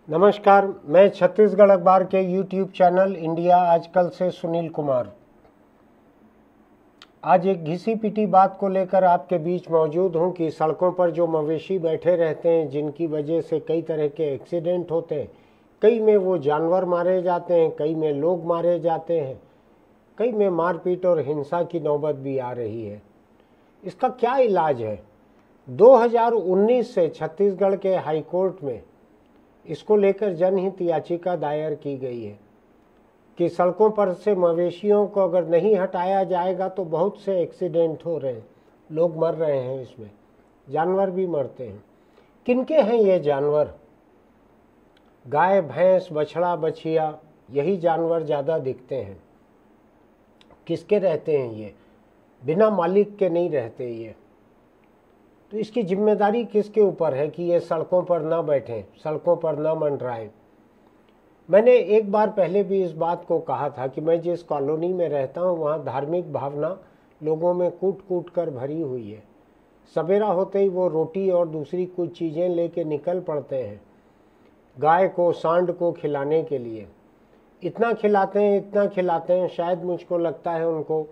नमस्कार, मैं छत्तीसगढ़ अखबार के यूट्यूब चैनल इंडिया आजकल से सुनील कुमार आज एक घिसी पिटी बात को लेकर आपके बीच मौजूद हूं कि सड़कों पर जो मवेशी बैठे रहते हैं, जिनकी वजह से कई तरह के एक्सीडेंट होते हैं, कई में वो जानवर मारे जाते हैं, कई में लोग मारे जाते हैं, कई में मारपीट और हिंसा की नौबत भी आ रही है। इसका क्या इलाज है? 2019 से छत्तीसगढ़ के हाईकोर्ट में इसको लेकर जनहित याचिका दायर की गई है कि सड़कों पर से मवेशियों को अगर नहीं हटाया जाएगा तो बहुत से एक्सीडेंट हो रहे हैं, लोग मर रहे हैं, इसमें जानवर भी मरते हैं। किनके हैं ये जानवर? गाय, भैंस, बछड़ा, बछिया, यही जानवर ज़्यादा दिखते हैं। किसके रहते हैं ये? बिना मालिक के नहीं रहते ये। तो इसकी जिम्मेदारी किसके ऊपर है कि ये सड़कों पर ना बैठें, सड़कों पर ना मंडराएं? मैंने एक बार पहले भी इस बात को कहा था कि मैं जिस कॉलोनी में रहता हूँ वहाँ धार्मिक भावना लोगों में कूट कूट कर भरी हुई है। सवेरा होते ही वो रोटी और दूसरी कुछ चीज़ें लेके निकल पड़ते हैं गाय को, सांड को खिलाने के लिए। इतना खिलाते हैं, इतना खिलाते हैं, शायद मुझको लगता है उनको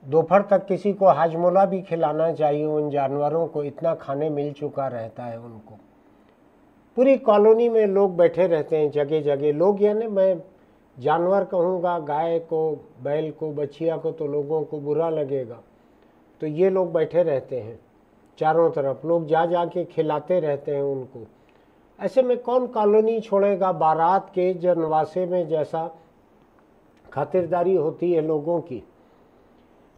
दोपहर तक किसी को हाजमोला भी खिलाना चाहिए उन जानवरों को, इतना खाने मिल चुका रहता है उनको। पूरी कॉलोनी में लोग बैठे रहते हैं, जगह जगह लोग, यानी मैं जानवर कहूँगा, गाय को, बैल को, बछिया को तो लोगों को बुरा लगेगा। तो ये लोग बैठे रहते हैं, चारों तरफ लोग जा जा के खिलाते रहते हैं उनको। ऐसे में कौन कॉलोनी छोड़ेगा? बारात के जनवासे में जैसा खातिरदारी होती है लोगों की,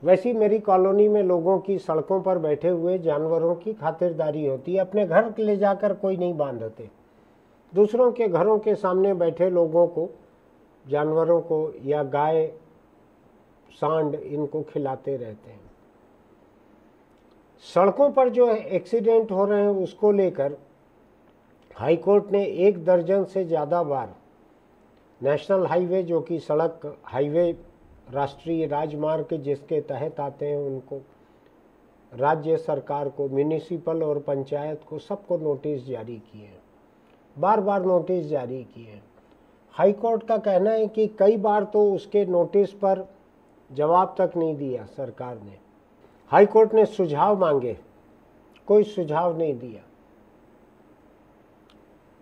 वैसी मेरी कॉलोनी में लोगों की सड़कों पर बैठे हुए जानवरों की खातिरदारी होती है। अपने घर ले जाकर कोई नहीं बांधते, दूसरों के घरों के सामने बैठे लोगों को, जानवरों को या गाय, सांड, इनको खिलाते रहते हैं। सड़कों पर जो एक्सीडेंट हो रहे हैं उसको लेकर हाईकोर्ट ने 1 दर्जन से ज़्यादा बार नेशनल हाईवे, जो कि सड़क हाईवे, राष्ट्रीय राजमार्ग जिसके तहत आते हैं, उनको, राज्य सरकार को, म्यूनिसिपल और पंचायत को, सबको नोटिस जारी किए, बार बार नोटिस जारी किए। हाईकोर्ट का कहना है कि कई बार तो उसके नोटिस पर जवाब तक नहीं दिया सरकार ने। हाईकोर्ट ने सुझाव मांगे, कोई सुझाव नहीं दिया।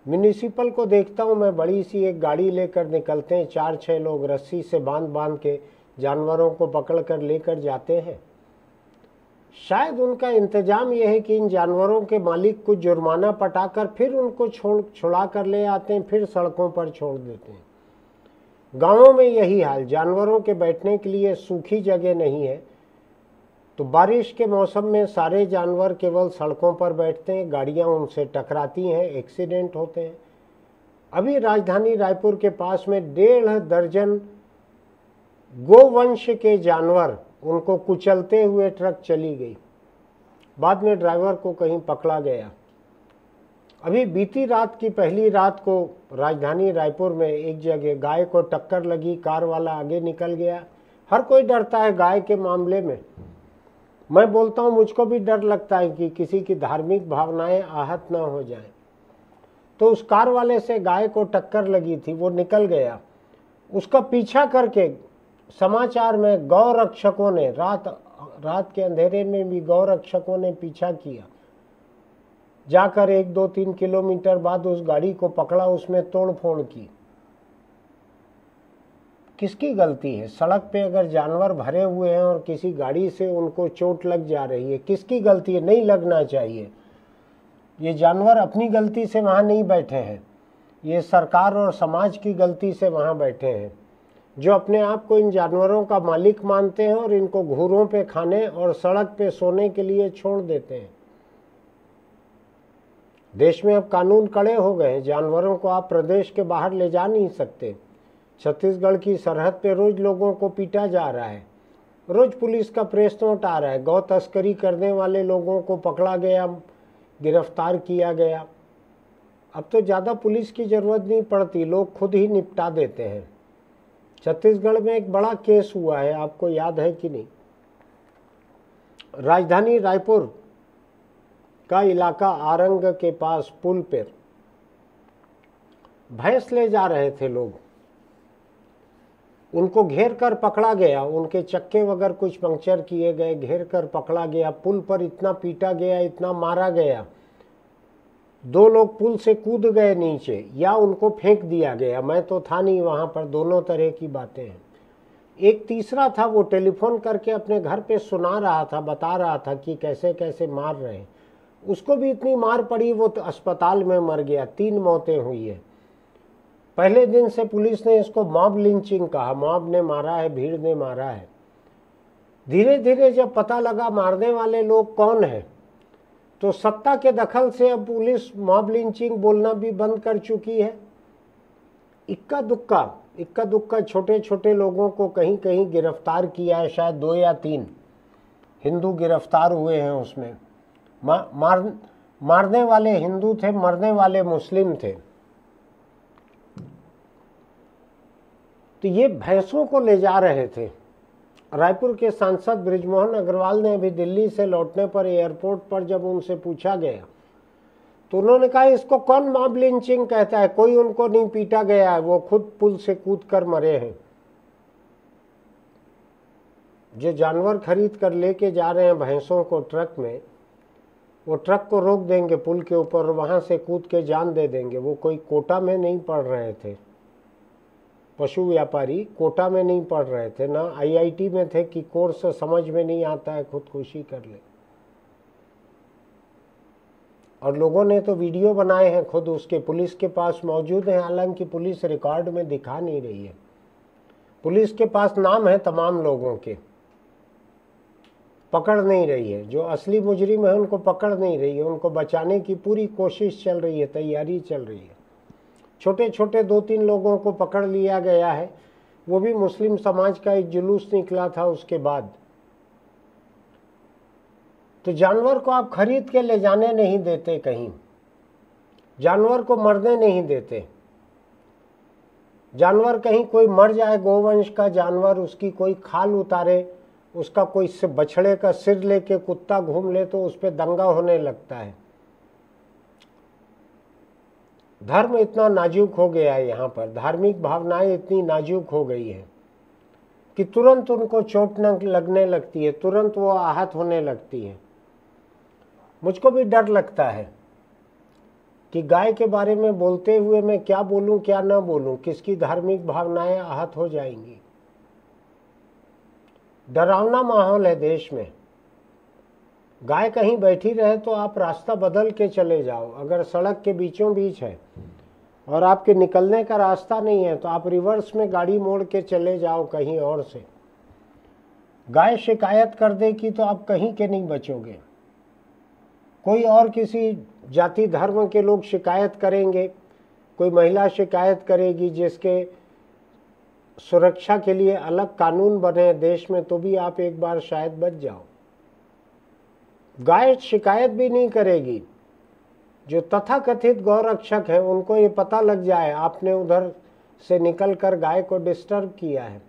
म्यूनिसिपल को देखता हूँ मैं, बड़ी सी एक गाड़ी लेकर निकलते हैं, 4-6 लोग रस्सी से बांध बांध के जानवरों को पकड़ कर लेकर जाते हैं। शायद उनका इंतजाम यह है कि इन जानवरों के मालिक को जुर्माना पटाकर फिर उनको छुड़ा कर ले आते हैं, फिर सड़कों पर छोड़ देते हैं। गांवों में यही हाल, जानवरों के बैठने के लिए सूखी जगह नहीं है, तो बारिश के मौसम में सारे जानवर केवल सड़कों पर बैठते हैं, गाड़ियां उनसे टकराती हैं, एक्सीडेंट होते हैं। अभी राजधानी रायपुर के पास में 1.5 दर्जन गोवंश के जानवर, उनको कुचलते हुए ट्रक चली गई, बाद में ड्राइवर को कहीं पकड़ा गया। अभी बीती रात की पहली रात को राजधानी रायपुर में एक जगह गाय को टक्कर लगी, कार वाला आगे निकल गया। हर कोई डरता है गाय के मामले में। मैं बोलता हूँ, मुझको भी डर लगता है कि किसी की धार्मिक भावनाएं आहत ना हो जाएं। तो उस कार वाले से गाय को टक्कर लगी थी, वो निकल गया। उसका पीछा करके समाचार में गौ रक्षकों ने, रात के अंधेरे में भी गौ रक्षकों ने पीछा किया, जाकर 1-2-3 किलोमीटर बाद उस गाड़ी को पकड़ा, उसमें तोड़फोड़ की। किसकी गलती है? सड़क पे अगर जानवर भरे हुए हैं और किसी गाड़ी से उनको चोट लग जा रही है, किसकी गलती है? नहीं लगना चाहिए। ये जानवर अपनी गलती से वहाँ नहीं बैठे हैं, ये सरकार और समाज की गलती से वहाँ बैठे हैं, जो अपने आप को इन जानवरों का मालिक मानते हैं और इनको घूरों पे खाने और सड़क पे सोने के लिए छोड़ देते हैं। देश में अब कानून कड़े हो गए हैं, जानवरों को आप प्रदेश के बाहर ले जा नहीं सकते। छत्तीसगढ़ की सरहद पे रोज लोगों को पीटा जा रहा है, रोज पुलिस का प्रेस नोट आ रहा है, गौ तस्करी करने वाले लोगों को पकड़ा गया, गिरफ्तार किया गया। अब तो ज़्यादा पुलिस की ज़रूरत नहीं पड़ती, लोग खुद ही निपटा देते हैं। छत्तीसगढ़ में एक बड़ा केस हुआ है, आपको याद है कि नहीं? राजधानी रायपुर का इलाका आरंग के पास पुल पर भैंस ले जा रहे थे लोग, उनको घेर कर पकड़ा गया, उनके चक्के वगैरह कुछ पंक्चर किए गए, घेर कर पकड़ा गया, पुल पर इतना पीटा गया, इतना मारा गया, 2 लोग पुल से कूद गए नीचे या उनको फेंक दिया गया। मैं तो था नहीं वहाँ पर, दोनों तरह की बातें हैं। एक तीसरा था, वो टेलीफोन करके अपने घर पे सुना रहा था, बता रहा था कि कैसे कैसे मार रहे हैं। उसको भी इतनी मार पड़ी, वो तो अस्पताल में मर गया। 3 मौतें हुई है। पहले दिन से पुलिस ने इसको मॉब लिंचिंग कहा, मॉब ने मारा है, भीड़ ने मारा है। धीरे धीरे जब पता लगा मारने वाले लोग कौन है, तो सत्ता के दखल से अब पुलिस मॉब लिंचिंग बोलना भी बंद कर चुकी है। इक्का दुक्का छोटे छोटे लोगों को कहीं कहीं गिरफ्तार किया है, शायद 2 या 3 हिंदू गिरफ्तार हुए हैं उसमें। मारने वाले हिंदू थे, मरने वाले मुस्लिम थे। तो ये भैंसों को ले जा रहे थे। रायपुर के सांसद बृजमोहन अग्रवाल ने अभी दिल्ली से लौटने पर एयरपोर्ट पर जब उनसे पूछा गया तो उन्होंने कहा इसको कौन मॉब लिंचिंग कहता है, कोई उनको नहीं पीटा गया है, वो खुद पुल से कूद कर मरे हैं। जो जानवर खरीद कर लेके जा रहे हैं भैंसों को ट्रक में, वो ट्रक को रोक देंगे पुल के ऊपर, वहां से कूद के जान दे देंगे। वो कोई कोटा में नहीं पढ़ रहे थे, पशु व्यापारी कोटा में नहीं पढ़ रहे थे, ना आईआईटी में थे कि कोर्स समझ में नहीं आता है खुदकुशी कर ले। और लोगों ने तो वीडियो बनाए हैं खुद, उसके पुलिस के पास मौजूद हैं, हालांकि पुलिस रिकॉर्ड में दिखा नहीं रही है। पुलिस के पास नाम है तमाम लोगों के, पकड़ नहीं रही है। जो असली मुजरिम है उनको पकड़ नहीं रही है, उनको बचाने की पूरी कोशिश चल रही है, तैयारी चल रही है। छोटे छोटे 2-3 लोगों को पकड़ लिया गया है, वो भी मुस्लिम समाज का एक जुलूस निकला था उसके बाद। तो जानवर को आप खरीद के ले जाने नहीं देते कहीं, जानवर को मरने नहीं देते। जानवर कहीं कोई मर जाए, गोवंश का जानवर, उसकी कोई खाल उतारे, उसका कोई बछड़े का सिर लेके कुत्ता घूम ले तो उस पर दंगा होने लगता है। धर्म इतना नाजुक हो गया है, यहाँ पर धार्मिक भावनाएं इतनी नाजुक हो गई है कि तुरंत उनको चोट न लगने लगती है, तुरंत वो आहत होने लगती है। मुझको भी डर लगता है कि गाय के बारे में बोलते हुए मैं क्या बोलूं क्या ना बोलूं, किसकी धार्मिक भावनाएं आहत हो जाएंगी। डरावना माहौल है देश में। गाय कहीं बैठी रहे तो आप रास्ता बदल के चले जाओ। अगर सड़क के बीचों बीच है और आपके निकलने का रास्ता नहीं है तो आप रिवर्स में गाड़ी मोड़ के चले जाओ कहीं और से। गाय शिकायत कर देगी तो आप कहीं के नहीं बचोगे। कोई और किसी जाति धर्म के लोग शिकायत करेंगे, कोई महिला शिकायत करेगी जिसके सुरक्षा के लिए अलग कानून बने देश में, तो भी आप एक बार शायद बच जाओ। गाय शिकायत भी नहीं करेगी। जो तथाकथित गौरक्षक हैं उनको ये पता लग जाए आपने उधर से निकलकर गाय को डिस्टर्ब किया है।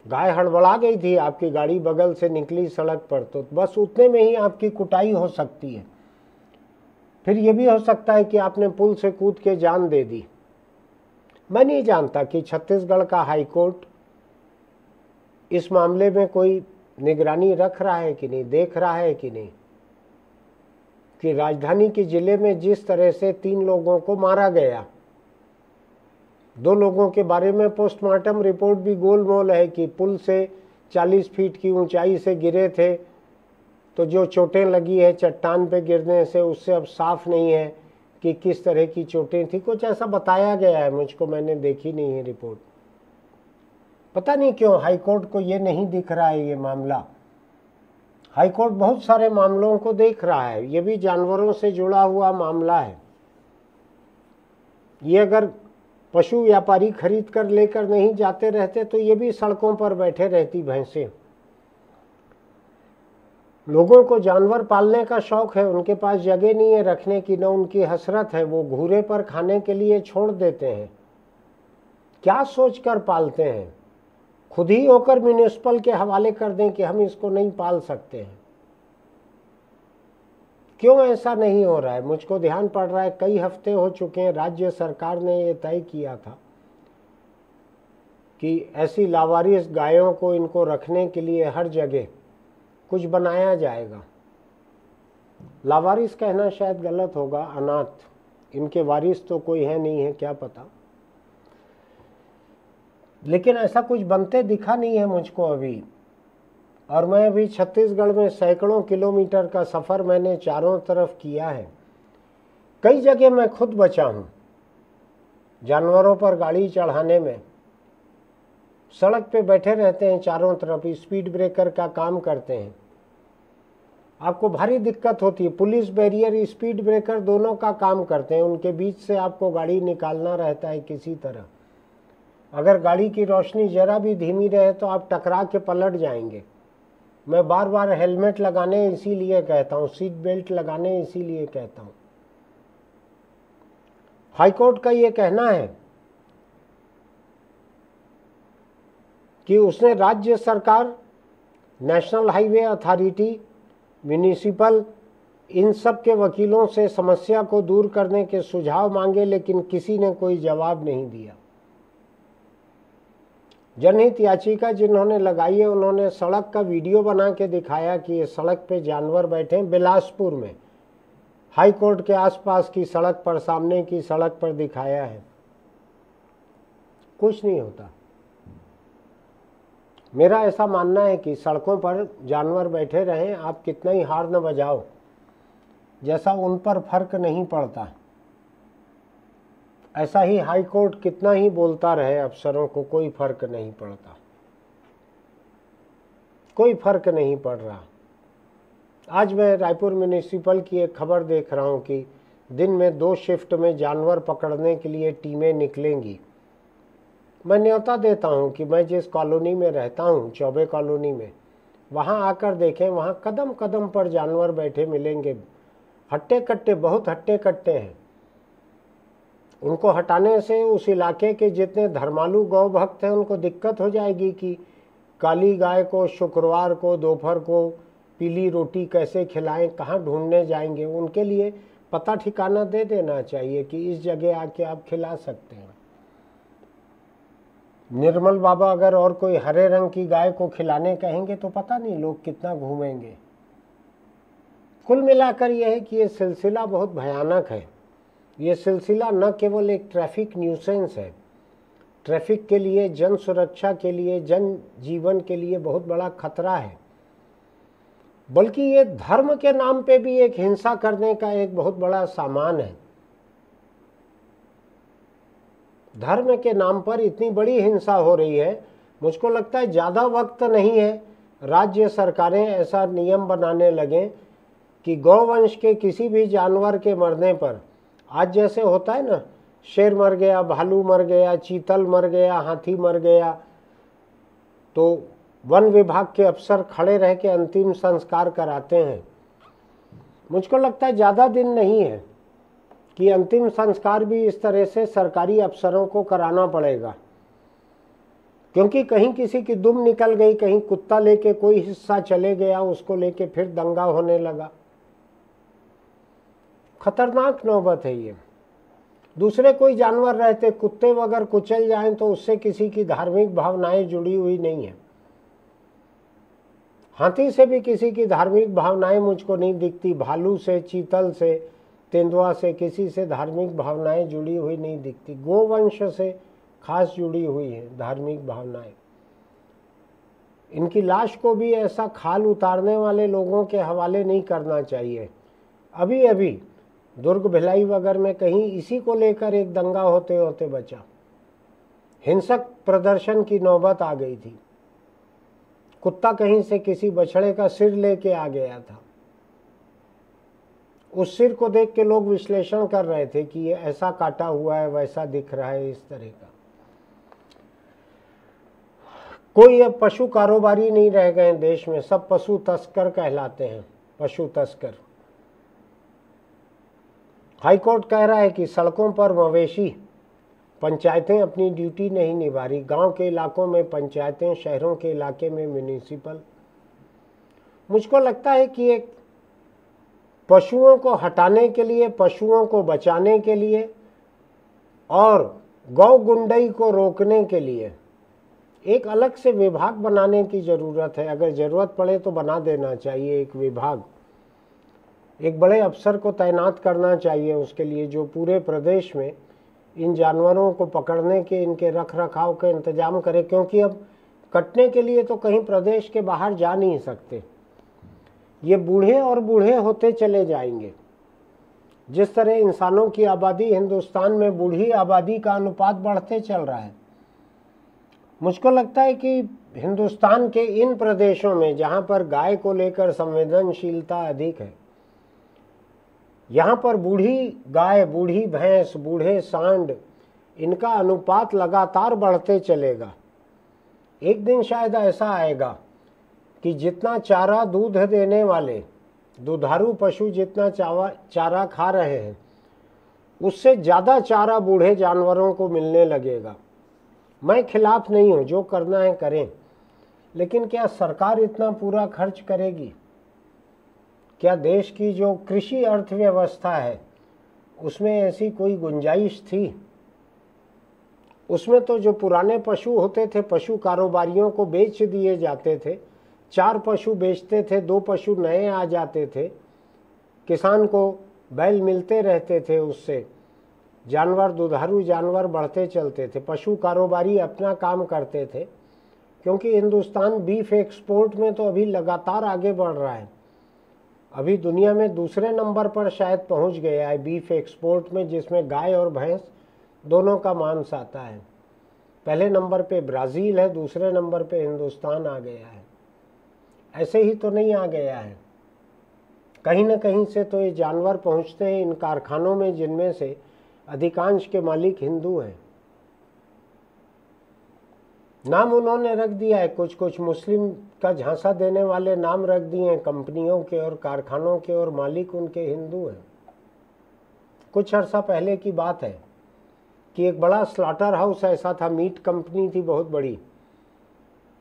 गाय हड़बड़ा गई थी, आपकी गाड़ी बगल से निकली सड़क पर, तो बस उतने में ही आपकी कुटाई हो सकती है। फिर ये भी हो सकता है कि आपने पुल से कूद के जान दे दी। मैं नहीं जानता कि छत्तीसगढ़ का हाईकोर्ट इस मामले में कोई निगरानी रख रहा है कि नहीं, देख रहा है कि नहीं, कि राजधानी के जिले में जिस तरह से 3 लोगों को मारा गया, 2 लोगों के बारे में पोस्टमार्टम रिपोर्ट भी गोलमोल है कि पुल से 40 फीट की ऊंचाई से गिरे थे, तो जो चोटें लगी है चट्टान पे गिरने से, उससे अब साफ नहीं है कि किस तरह की चोटें थी। कुछ ऐसा बताया गया है मुझको, मैंने देखी नहीं है रिपोर्ट। पता नहीं क्यों हाईकोर्ट को ये नहीं दिख रहा है ये मामला। हाईकोर्ट बहुत सारे मामलों को देख रहा है, ये भी जानवरों से जुड़ा हुआ मामला है। ये अगर पशु व्यापारी खरीद कर लेकर नहीं जाते रहते तो ये भी सड़कों पर बैठे रहती भैंसें। लोगों को जानवर पालने का शौक है, उनके पास जगह नहीं है रखने की, न उनकी हसरत है, वो घूरे पर खाने के लिए छोड़ देते हैं। क्या सोचकर पालते हैं? खुद ही होकर म्युनिसिपल के हवाले कर दें कि हम इसको नहीं पाल सकते हैं। क्यों ऐसा नहीं हो रहा है? मुझको ध्यान पड़ रहा है कई हफ्ते हो चुके हैं, राज्य सरकार ने ये तय किया था कि ऐसी लावारिस गायों को इनको रखने के लिए हर जगह कुछ बनाया जाएगा। लावारिस कहना शायद गलत होगा, अनाथ, इनके वारिस तो कोई है नहीं है, क्या पता, लेकिन ऐसा कुछ बनते दिखा नहीं है मुझको अभी। और मैं अभी छत्तीसगढ़ में सैकड़ों किलोमीटर का सफ़र मैंने चारों तरफ किया है। कई जगह मैं खुद बचा हूँ जानवरों पर गाड़ी चढ़ाने में। सड़क पे बैठे रहते हैं चारों तरफ, स्पीड ब्रेकर का काम करते हैं, आपको भारी दिक्कत होती है। पुलिस बैरियर, स्पीड ब्रेकर दोनों का काम करते हैं, उनके बीच से आपको गाड़ी निकालना रहता है किसी तरह। अगर गाड़ी की रोशनी जरा भी धीमी रहे तो आप टकरा के पलट जाएंगे। मैं बार बार हेलमेट लगाने इसीलिए कहता हूँ, सीट बेल्ट लगाने इसीलिए कहता हूँ। हाईकोर्ट का ये कहना है कि उसने राज्य सरकार, नेशनल हाईवे अथॉरिटी, म्यूनिसिपल, इन सब के वकीलों से समस्या को दूर करने के सुझाव मांगे, लेकिन किसी ने कोई जवाब नहीं दिया। जनहित याचिका जिन्होंने लगाई है उन्होंने सड़क का वीडियो बना के दिखाया कि ये सड़क पे जानवर बैठे हैं, बिलासपुर में, हाई कोर्ट के आसपास की सड़क पर, सामने की सड़क पर दिखाया है। कुछ नहीं होता। मेरा ऐसा मानना है कि सड़कों पर जानवर बैठे रहें, आप कितना ही हार्न बजाओ, जैसा उन पर फर्क नहीं पड़ता, ऐसा ही हाई कोर्ट कितना ही बोलता रहे अफसरों को, कोई फर्क नहीं पड़ता, कोई फर्क नहीं पड़ रहा। आज मैं रायपुर म्यूनिसिपल की एक खबर देख रहा हूं कि दिन में 2 शिफ्ट में जानवर पकड़ने के लिए टीमें निकलेंगी। मैं न्योता देता हूं कि मैं जिस कॉलोनी में रहता हूं, चौबे कॉलोनी में, वहां आकर देखें, वहां कदम कदम पर जानवर बैठे मिलेंगे, हट्टे कट्टे, बहुत हट्टे कट्टे हैं। उनको हटाने से उस इलाके के जितने धर्मालु गौ भक्त हैं उनको दिक्कत हो जाएगी कि काली गाय को शुक्रवार को दोपहर को पीली रोटी कैसे खिलाएं, कहाँ ढूंढने जाएंगे। उनके लिए पता ठिकाना दे देना चाहिए कि इस जगह आके आप खिला सकते हैं। निर्मल बाबा अगर और कोई हरे रंग की गाय को खिलाने कहेंगे तो पता नहीं लोग कितना घूमेंगे। कुल मिलाकर यह है कि ये सिलसिला बहुत भयानक है। ये सिलसिला न केवल एक ट्रैफिक न्यूसेंस है, ट्रैफिक के लिए, जन सुरक्षा के लिए, जन जीवन के लिए बहुत बड़ा खतरा है, बल्कि ये धर्म के नाम पे भी एक हिंसा करने का एक बहुत बड़ा सामान है। धर्म के नाम पर इतनी बड़ी हिंसा हो रही है, मुझको लगता है ज़्यादा वक्त नहीं है राज्य सरकारें ऐसा नियम बनाने लगें कि गौवंश के किसी भी जानवर के मरने पर, आज जैसे होता है ना, शेर मर गया, भालू मर गया, चीतल मर गया, हाथी मर गया, तो वन विभाग के अफसर खड़े रह के अंतिम संस्कार कराते हैं। मुझको लगता है ज़्यादा दिन नहीं है कि अंतिम संस्कार भी इस तरह से सरकारी अफसरों को कराना पड़ेगा, क्योंकि कहीं किसी की दुम निकल गई, कहीं कुत्ता लेके कोई हिस्सा चले गया, उसको लेके फिर दंगा होने लगा। खतरनाक नौबत है ये। दूसरे कोई जानवर रहते, कुत्ते अगर कुचल जाएं तो उससे किसी की धार्मिक भावनाएं जुड़ी हुई नहीं है। हाथी से भी किसी की धार्मिक भावनाएं मुझको नहीं दिखती, भालू से, चीतल से, तेंदुआ से किसी से धार्मिक भावनाएं जुड़ी हुई नहीं दिखती। गोवंश से खास जुड़ी हुई है धार्मिक भावनाएं। इनकी लाश को भी ऐसा खाल उतारने वाले लोगों के हवाले नहीं करना चाहिए। अभी अभी दुर्ग भिलाई वगैरह में कहीं इसी को लेकर एक दंगा होते होते बचा, हिंसक प्रदर्शन की नौबत आ गई थी। कुत्ता कहीं से किसी बछड़े का सिर लेके आ गया था, उस सिर को देख के लोग विश्लेषण कर रहे थे कि ये ऐसा काटा हुआ है, वैसा दिख रहा है, इस तरह का। कोई अब पशु कारोबारी नहीं रह गए देश में, सब पशु तस्कर कहलाते हैं, पशु तस्कर। हाईकोर्ट कह रहा है कि सड़कों पर मवेशी, पंचायतें अपनी ड्यूटी नहीं निभा रही। गांव के इलाकों में पंचायतें, शहरों के इलाके में म्यूनिसिपल। मुझको लगता है कि एक पशुओं को हटाने के लिए, पशुओं को बचाने के लिए और गौ गुंडई को रोकने के लिए एक अलग से विभाग बनाने की ज़रूरत है। अगर ज़रूरत पड़े तो बना देना चाहिए एक विभाग, एक बड़े अफसर को तैनात करना चाहिए उसके लिए, जो पूरे प्रदेश में इन जानवरों को पकड़ने के, इनके रख रखाव के इंतजाम करे। क्योंकि अब कटने के लिए तो कहीं प्रदेश के बाहर जा नहीं सकते, ये बूढ़े और बूढ़े होते चले जाएंगे। जिस तरह इंसानों की आबादी, हिंदुस्तान में बूढ़ी आबादी का अनुपात बढ़ते चल रहा है। मुझको लगता है कि हिंदुस्तान के इन प्रदेशों में जहाँ पर गाय को लेकर संवेदनशीलता अधिक है, यहाँ पर बूढ़ी गाय, बूढ़ी भैंस, बूढ़े सांड, इनका अनुपात लगातार बढ़ते चलेगा। एक दिन शायद ऐसा आएगा कि जितना चारा दूध देने वाले दुधारू पशु जितना चारा खा रहे हैं, उससे ज़्यादा चारा बूढ़े जानवरों को मिलने लगेगा। मैं खिलाफ नहीं हूँ, जो करना है करें, लेकिन क्या सरकार इतना पूरा खर्च करेगी? क्या देश की जो कृषि अर्थव्यवस्था है उसमें ऐसी कोई गुंजाइश थी? उसमें तो जो पुराने पशु होते थे, पशु कारोबारियों को बेच दिए जाते थे। 4 पशु बेचते थे, 2 पशु नए आ जाते थे, किसान को बैल मिलते रहते थे, उससे जानवर, दुधारू जानवर बढ़ते चलते थे। पशु कारोबारी अपना काम करते थे, क्योंकि हिंदुस्तान बीफ एक्सपोर्ट में तो अभी लगातार आगे बढ़ रहा है। अभी दुनिया में दूसरे नंबर पर शायद पहुंच गया है बीफ एक्सपोर्ट में, जिसमें गाय और भैंस दोनों का मांस आता है। पहले नंबर पे ब्राज़ील है, दूसरे नंबर पे हिंदुस्तान आ गया है। ऐसे ही तो नहीं आ गया है, कहीं ना कहीं से तो ये जानवर पहुंचते हैं इन कारखानों में, जिनमें से अधिकांश के मालिक हिंदू हैं। नाम उन्होंने रख दिया है, कुछ कुछ मुस्लिम का झांसा देने वाले नाम रख दिए हैं कंपनियों के और कारखानों के, और मालिक उनके हिंदू हैं। कुछ अर्सा पहले की बात है कि एक बड़ा स्लॉटर हाउस ऐसा था, मीट कंपनी थी बहुत बड़ी,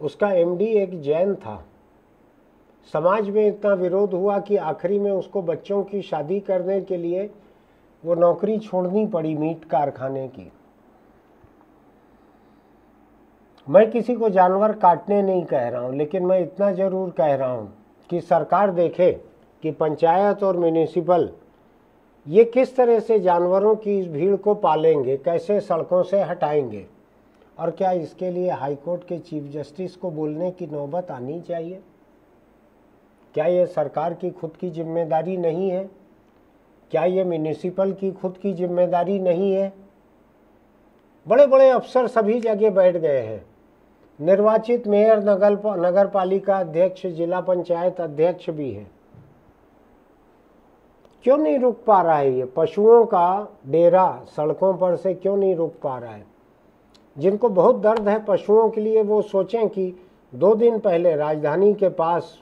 उसका एमडी एक जैन था। समाज में इतना विरोध हुआ कि आखिरी में उसको बच्चों की शादी करने के लिए वो नौकरी छोड़नी पड़ी मीट कारखाने की। मैं किसी को जानवर काटने नहीं कह रहा हूँ, लेकिन मैं इतना ज़रूर कह रहा हूँ कि सरकार देखे कि पंचायत और म्यूनिसिपल ये किस तरह से जानवरों की इस भीड़ को पालेंगे, कैसे सड़कों से हटाएंगे। और क्या इसके लिए हाईकोर्ट के चीफ जस्टिस को बोलने की नौबत आनी चाहिए? क्या ये सरकार की खुद की जिम्मेदारी नहीं है? क्या ये म्यूनिसिपल की खुद की जिम्मेदारी नहीं है? बड़े बड़े अफसर सभी जगह बैठ गए हैं, निर्वाचित मेयर, नगर पालिका अध्यक्ष, जिला पंचायत अध्यक्ष भी हैं। क्यों नहीं रुक पा रहा है ये पशुओं का डेरा सड़कों पर से, क्यों नहीं रुक पा रहा है? जिनको बहुत दर्द है पशुओं के लिए, वो सोचें कि 2 दिन पहले राजधानी के पास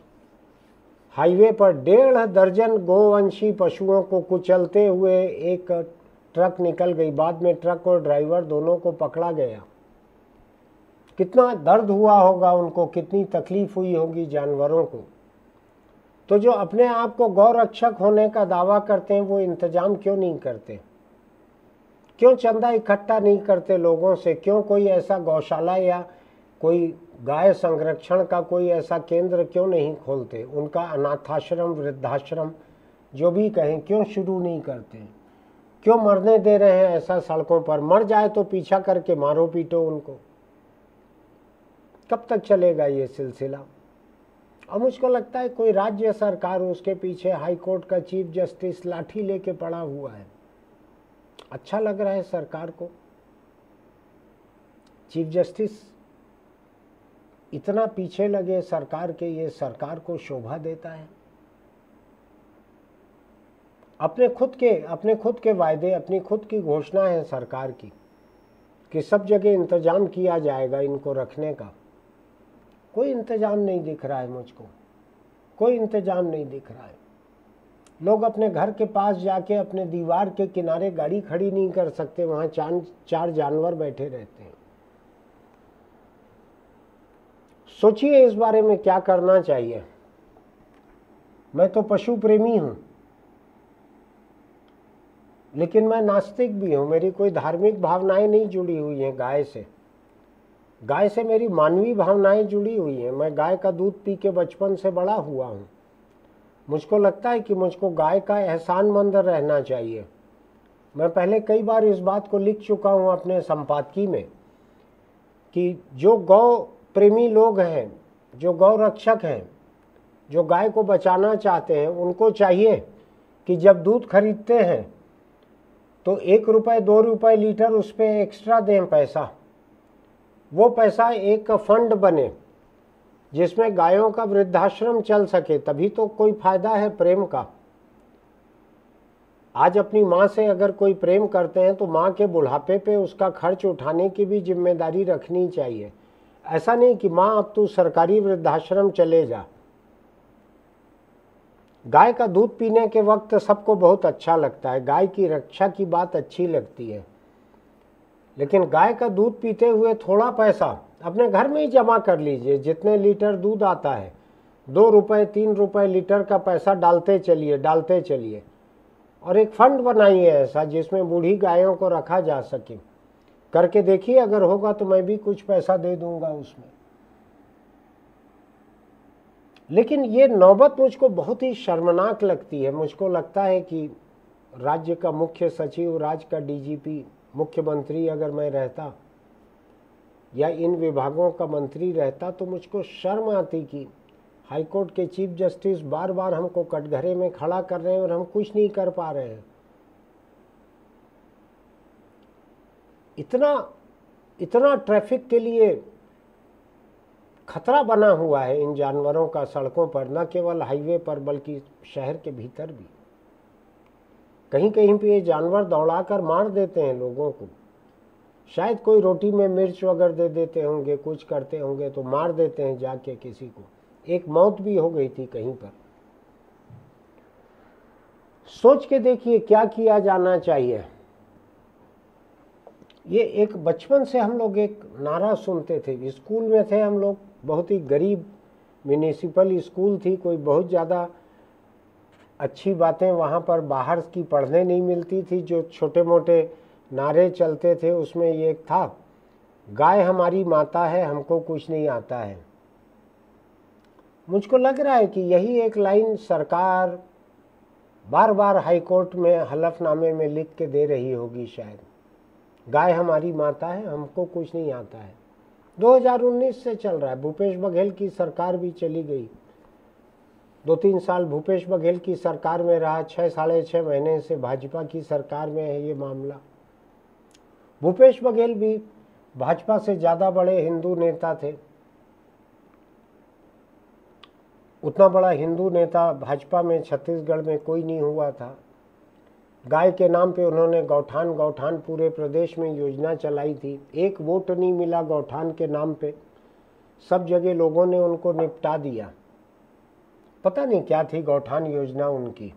हाईवे पर 1.5 दर्जन गोवंशी पशुओं को कुचलते हुए एक ट्रक निकल गई। बाद में ट्रक और ड्राइवर दोनों को पकड़ा गया। कितना दर्द हुआ होगा उनको, कितनी तकलीफ हुई होगी जानवरों को। तो जो अपने आप को गौ रक्षक होने का दावा करते हैं, वो इंतजाम क्यों नहीं करते? क्यों चंदा इकट्ठा नहीं करते लोगों से? क्यों कोई ऐसा गौशाला या कोई गाय संरक्षण का कोई ऐसा केंद्र क्यों नहीं खोलते? उनका अनाथाश्रम, वृद्धाश्रम जो भी कहें, क्यों शुरू नहीं करते? क्यों मरने दे रहे हैं ऐसा सड़कों पर? मर जाए तो पीछा करके मारो पीटो उनको। कब तक चलेगा ये सिलसिला? और मुझको लगता है कोई राज्य सरकार, उसके पीछे हाई कोर्ट का चीफ जस्टिस लाठी लेके पड़ा हुआ है। अच्छा लग रहा है सरकार को? चीफ जस्टिस इतना पीछे लगे सरकार के, ये सरकार को शोभा देता है? अपने खुद के वायदे, अपनी खुद की घोषणा है सरकार की कि सब जगह इंतजाम किया जाएगा इनको रखने का। कोई इंतजाम नहीं दिख रहा है मुझको, कोई इंतजाम नहीं दिख रहा है। लोग अपने घर के पास जाके अपने दीवार के किनारे गाड़ी खड़ी नहीं कर सकते, वहाँ 4 जानवर बैठे रहते हैं। सोचिए इस बारे में क्या करना चाहिए। मैं तो पशु प्रेमी हूँ, लेकिन मैं नास्तिक भी हूँ, मेरी कोई धार्मिक भावनाएं नहीं जुड़ी हुई हैं गाय से। गाय से मेरी मानवीय भावनाएं जुड़ी हुई हैं। मैं गाय का दूध पी के बचपन से बड़ा हुआ हूँ। मुझको लगता है कि मुझको गाय का एहसानमंद रहना चाहिए। मैं पहले कई बार इस बात को लिख चुका हूँ अपने संपादकी में कि जो गौ प्रेमी लोग हैं, जो गौ रक्षक हैं, जो गाय को बचाना चाहते हैं, उनको चाहिए कि जब दूध खरीदते हैं तो 1 रुपये 2 रुपये लीटर उस पर एक्स्ट्रा दें पैसा। वो पैसा एक फंड बने जिसमें गायों का वृद्धाश्रम चल सके, तभी तो कोई फायदा है प्रेम का। आज अपनी माँ से अगर कोई प्रेम करते हैं तो माँ के बुढ़ापे पे उसका खर्च उठाने की भी जिम्मेदारी रखनी चाहिए। ऐसा नहीं कि माँ अब तू सरकारी वृद्धाश्रम चले जा। गाय का दूध पीने के वक्त सबको बहुत अच्छा लगता है, गाय की रक्षा की बात अच्छी लगती है, लेकिन गाय का दूध पीते हुए थोड़ा पैसा अपने घर में ही जमा कर लीजिए। जितने लीटर दूध आता है 2 रुपये 3 रुपये लीटर का पैसा डालते चलिए और एक फंड बनाइए ऐसा जिसमें बूढ़ी गायों को रखा जा सके। करके देखिए, अगर होगा तो मैं भी कुछ पैसा दे दूंगा उसमें। लेकिन ये नौबत मुझको बहुत ही शर्मनाक लगती है। मुझको लगता है कि राज्य का मुख्य सचिव, राज्य का डीजीपी, मुख्यमंत्री अगर मैं रहता या इन विभागों का मंत्री रहता तो मुझको शर्म आती कि हाईकोर्ट के चीफ जस्टिस बार बार हमको कटघरे में खड़ा कर रहे हैं और हम कुछ नहीं कर पा रहे हैं। इतना ट्रैफिक के लिए खतरा बना हुआ है इन जानवरों का सड़कों पर, न केवल हाईवे पर बल्कि शहर के भीतर भी। कहीं कहीं पे ये जानवर दौड़ाकर मार देते हैं लोगों को। शायद कोई रोटी में मिर्च वगैरह दे देते होंगे, कुछ करते होंगे तो मार देते हैं जाके किसी को। एक मौत भी हो गई थी कहीं पर। सोच के देखिए क्या किया जाना चाहिए। ये एक बचपन से हम लोग एक नारा सुनते थे, स्कूल में थे हम लोग, बहुत ही गरीब म्यूनिसिपल स्कूल थी, कोई बहुत ज़्यादा अच्छी बातें वहाँ पर बाहर की पढ़ने नहीं मिलती थी। जो छोटे मोटे नारे चलते थे उसमें ये एक था, गाय हमारी माता है, हमको कुछ नहीं आता है। मुझको लग रहा है कि यही एक लाइन सरकार बार बार हाईकोर्ट में हलफनामे में लिख के दे रही होगी शायद, गाय हमारी माता है, हमको कुछ नहीं आता है। 2019 से चल रहा है। भूपेश बघेल की सरकार भी चली गई, 2-3 साल भूपेश बघेल की सरकार में रहा, 6 साढ़े 6 महीने से भाजपा की सरकार में है ये मामला। भूपेश बघेल भी भाजपा से ज़्यादा बड़े हिंदू नेता थे। उतना बड़ा हिंदू नेता भाजपा में छत्तीसगढ़ में कोई नहीं हुआ था। गाय के नाम पे उन्होंने गौठान पूरे प्रदेश में योजना चलाई थी। एक वोट नहीं मिला गौठान के नाम पे, सब जगह लोगों ने उनको निपटा दिया। पता नहीं क्या थी गौठान योजना उनकी।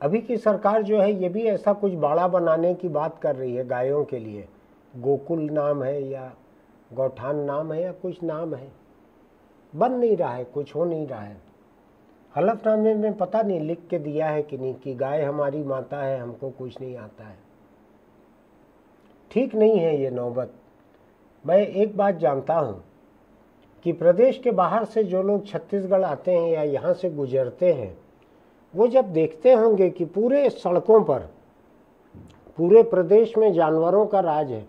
अभी की सरकार जो है ये भी ऐसा कुछ बाड़ा बनाने की बात कर रही है गायों के लिए। गोकुल नाम है या गौठान नाम है या कुछ नाम है, बन नहीं रहा है, कुछ हो नहीं रहा है। हलफनामे में पता नहीं लिख के दिया है कि नहीं कि गाय हमारी माता है, हमको कुछ नहीं आता है। ठीक नहीं है ये नौबत। मैं एक बात जानता हूँ कि प्रदेश के बाहर से जो लोग छत्तीसगढ़ आते हैं या यहाँ से गुजरते हैं, वो जब देखते होंगे कि पूरे सड़कों पर पूरे प्रदेश में जानवरों का राज है,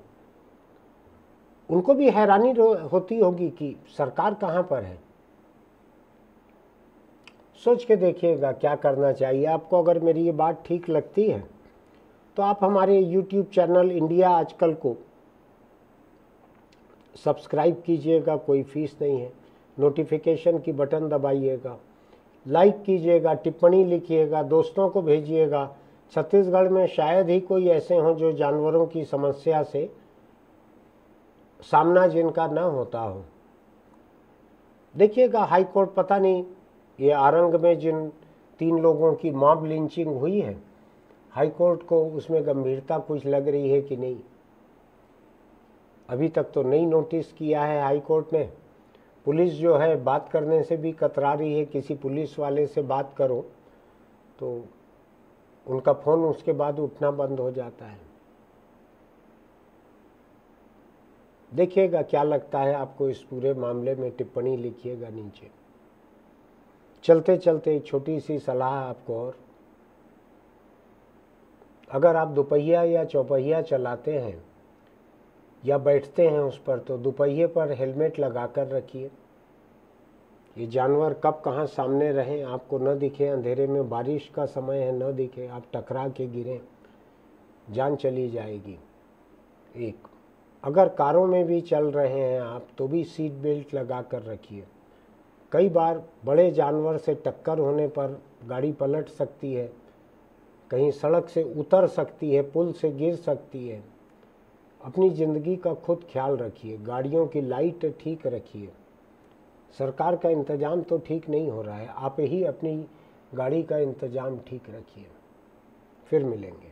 उनको भी हैरानी होती होगी कि सरकार कहाँ पर है। सोच के देखिएगा क्या करना चाहिए आपको। अगर मेरी ये बात ठीक लगती है तो आप हमारे YouTube चैनल इंडिया आजकल को सब्सक्राइब कीजिएगा, कोई फीस नहीं है। नोटिफिकेशन की बटन दबाइएगा, लाइक कीजिएगा, टिप्पणी लिखिएगा, दोस्तों को भेजिएगा। छत्तीसगढ़ में शायद ही कोई ऐसे हों जो जानवरों की समस्या से सामना जिनका न होता हो। देखिएगा हाई कोर्ट, पता नहीं ये आरंग में जिन 3 लोगों की मॉब लिंचिंग हुई है, हाई कोर्ट को उसमें गंभीरता कुछ लग रही है कि नहीं। अभी तक तो नहीं नोटिस किया है हाई कोर्ट ने। पुलिस जो है बात करने से भी कतरा रही है। किसी पुलिस वाले से बात करो तो उनका फ़ोन उसके बाद उठना बंद हो जाता है। देखिएगा क्या लगता है आपको इस पूरे मामले में, टिप्पणी लिखिएगा नीचे। चलते चलते एक छोटी सी सलाह आपको और, अगर आप दोपहिया या चौपहिया चलाते हैं या बैठते हैं उस पर, तो दोपहिए पर हेलमेट लगा कर रखिए। ये जानवर कब कहाँ सामने रहें आपको न दिखे, अंधेरे में बारिश का समय है न दिखे, आप टकरा के गिरें, जान चली जाएगी। एक, अगर कारों में भी चल रहे हैं आप तो भी सीट बेल्ट लगा कर रखिए। कई बार बड़े जानवर से टक्कर होने पर गाड़ी पलट सकती है, कहीं सड़क से उतर सकती है, पुल से गिर सकती है। अपनी ज़िंदगी का खुद ख्याल रखिए, गाड़ियों की लाइट ठीक रखिए। सरकार का इंतज़ाम तो ठीक नहीं हो रहा है, आप ही अपनी गाड़ी का इंतज़ाम ठीक रखिए। फिर मिलेंगे।